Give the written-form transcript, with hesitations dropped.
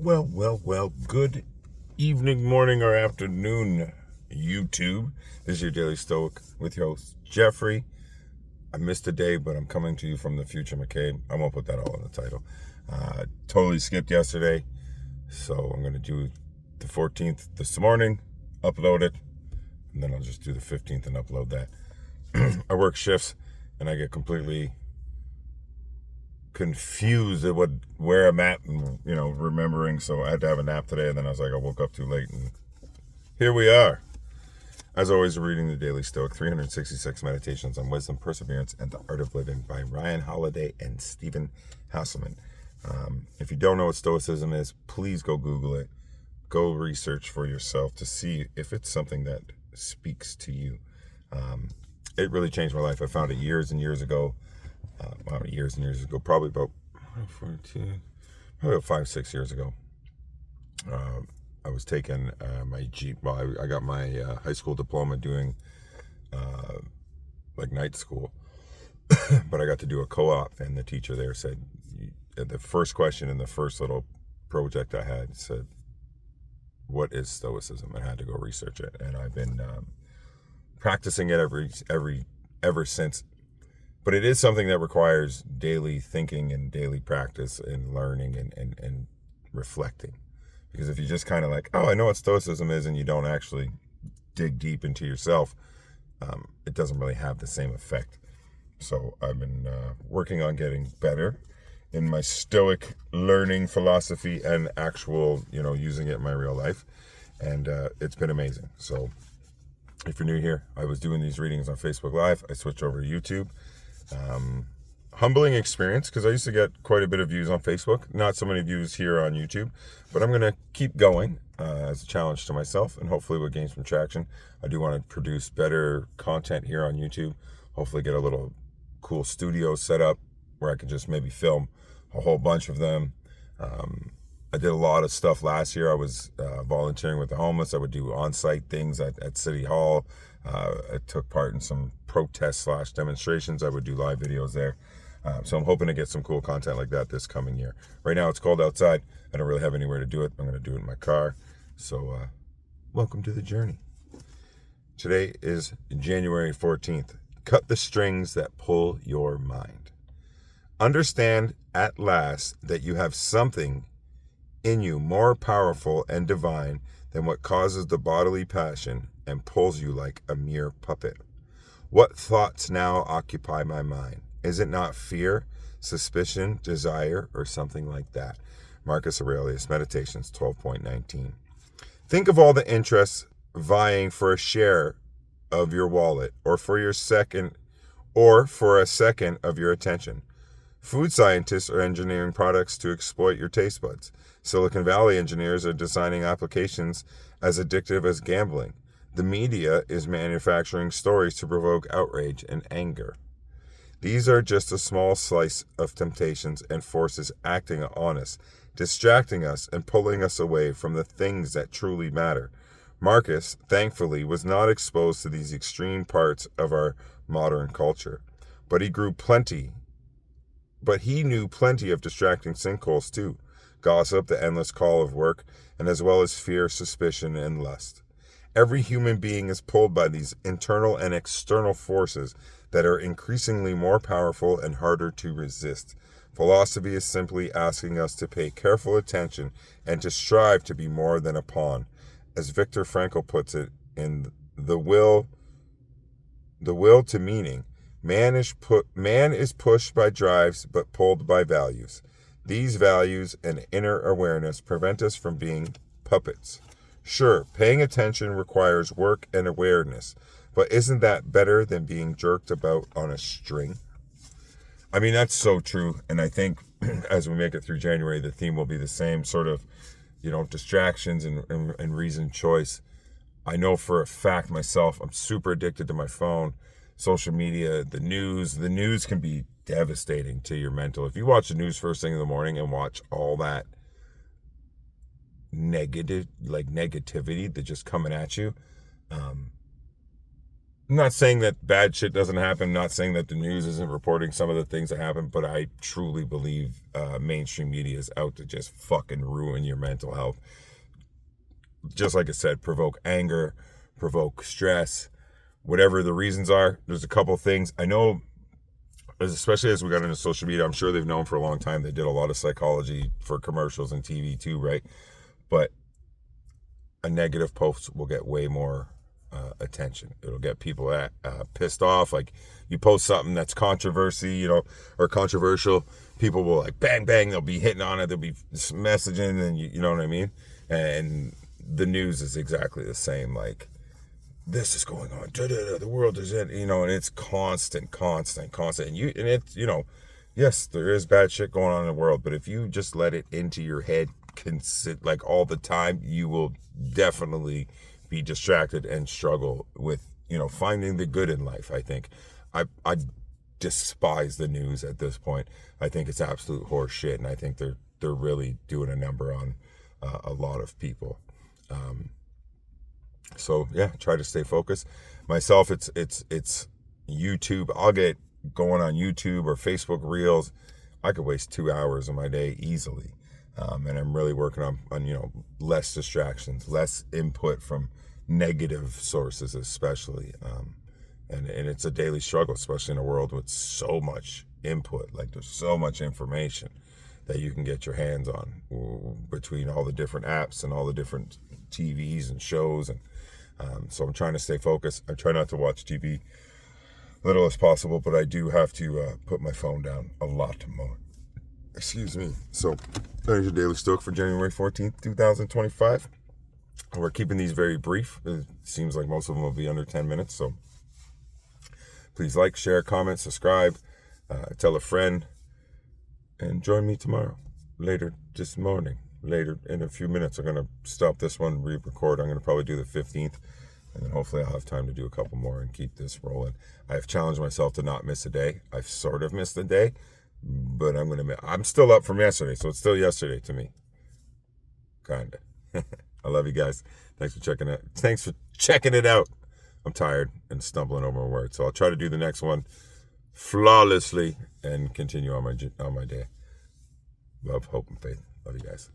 Well, good evening, morning, or afternoon, YouTube. This is your Daily Stoic with your host, Jeffrey. I missed a day, but I'm coming to you from the future, McCabe. I won't put that all in the title. Totally skipped yesterday, so I'm going to do the 14th this morning, upload it, and then I'll just do the 15th and upload that. I work shifts, and I get completely confused at where I'm at and remembering. So I had to have a nap today, and then I was like, I woke up too late, and here we are. As always, reading the Daily Stoic, 366 Meditations on Wisdom, Perseverance, and the Art of Living by Ryan Holiday and Stephen Hasselman. If you don't know what Stoicism is, please go Google it. Go research for yourself to see if it's something that speaks to you. It really changed my life. I found it years and years ago. Probably about 5-6 years ago. I was taking my Jeep. Well, I got my high school diploma doing night school, but I got to do a co-op, and the teacher there said, the first question in the first little project I had said, "What is Stoicism?" I had to go research it, and I've been practicing it ever since. But it is something that requires daily thinking and daily practice and learning and reflecting. Because if you just kind of I know what Stoicism is, and you don't actually dig deep into yourself, it doesn't really have the same effect. So I've been working on getting better in my Stoic learning philosophy and actual, using it in my real life. And it's been amazing. So if you're new here, I was doing these readings on Facebook Live. I switched over to YouTube. Humbling experience, because I used to get quite a bit of views on Facebook, not so many views here on YouTube, but I'm going to keep going as a challenge to myself, and hopefully we'll gain some traction. I do want to produce better content here on YouTube, hopefully get a little cool studio set up where I can just maybe film a whole bunch of them. I did a lot of stuff last year. I was volunteering with the homeless. I would do on-site things at City Hall. I took part in some protests/demonstrations. I would do live videos there. So I'm hoping to get some cool content like that this coming year. Right now it's cold outside. I don't really have anywhere to do it. I'm going to do it in my car. So welcome to the journey. Today is January 14th. Cut the strings that pull your mind. Understand at last that you have something in you more powerful and divine than what causes the bodily passion and pulls you like a mere puppet. What thoughts now occupy my mind? Is it not fear, suspicion, desire, or something like that? Marcus Aurelius, Meditations 12.19. Think of all the interests vying for a share of your wallet, or for a second of your attention. Food scientists are engineering products to exploit your taste buds. Silicon Valley engineers are designing applications as addictive as gambling. The media is manufacturing stories to provoke outrage and anger. These are just a small slice of temptations and forces acting on us, distracting us and pulling us away from the things that truly matter. Marcus, thankfully, was not exposed to these extreme parts of our modern culture, but he knew plenty of distracting sinkholes too. Gossip, the endless call of work, and as well as fear, suspicion, and lust. Every human being is pulled by these internal and external forces that are increasingly more powerful and harder to resist. Philosophy is simply asking us to pay careful attention and to strive to be more than a pawn. As Viktor Frankl puts it in The Will to Meaning, man is pushed by drives but pulled by values. These values and inner awareness prevent us from being puppets. Sure, paying attention requires work and awareness, but isn't that better than being jerked about on a string? I mean, that's so true, and I think as we make it through January, the theme will be the same, sort of, distractions and reasoned choice. I know for a fact myself, I'm super addicted to my phone, social media, the news. The news can be devastating to your mental. If you watch the news first thing in the morning and watch all that negativity that's just coming at you, I'm not saying that bad shit doesn't happen. I'm not saying that the news isn't reporting some of the things that happen, but I truly believe mainstream media is out to just fucking ruin your mental health. Just like I said, provoke anger, provoke stress, whatever the reasons are. There's a couple things. I know, especially as we got into social media, I'm sure they've known for a long time. They did a lot of psychology for commercials and TV too, right? But a negative post will get way more attention. It'll get people pissed off. Like, you post something that's controversy, or controversial, people will like bang bang. They'll be hitting on it. They'll be messaging, and you know what I mean. And the news is exactly the same. Like, this is going on. The world is in. And it's constant. And it's yes, there is bad shit going on in the world. But if you just let it into your head, like all the time, you will definitely be distracted and struggle with finding the good in life. I think I despise the news at this point. I think it's absolute horse shit, and I think they're really doing a number on a lot of people. So yeah, try to stay focused. Myself, it's YouTube. I'll get going on YouTube or Facebook Reels. I could waste 2 hours of my day easily. And I'm really working on less distractions, less input from negative sources, especially. And it's a daily struggle, especially in a world with so much input. Like, there's so much information that you can get your hands on between all the different apps and all the different TVs and shows. And so I'm trying to stay focused. I try not to watch TV little as possible, but I do have to put my phone down a lot more. Excuse me. So there's your Daily Stoic for January 14th, 2025. We're keeping these very brief. It seems like most of them will be under 10 minutes. So please like, share, comment, subscribe, tell a friend, and join me tomorrow, later this morning, later in a few minutes. I'm going to stop this one, re-record. I'm going to probably do the 15th, and then hopefully I'll have time to do a couple more and keep this rolling. I've challenged myself to not miss a day. I've sort of missed a day, but I'm still up from yesterday, so it's still yesterday to me. Kinda. I love you guys. Thanks for checking it out. I'm tired and stumbling over my words, so I'll try to do the next one flawlessly and continue on my day. Love, hope, and faith. Love you guys.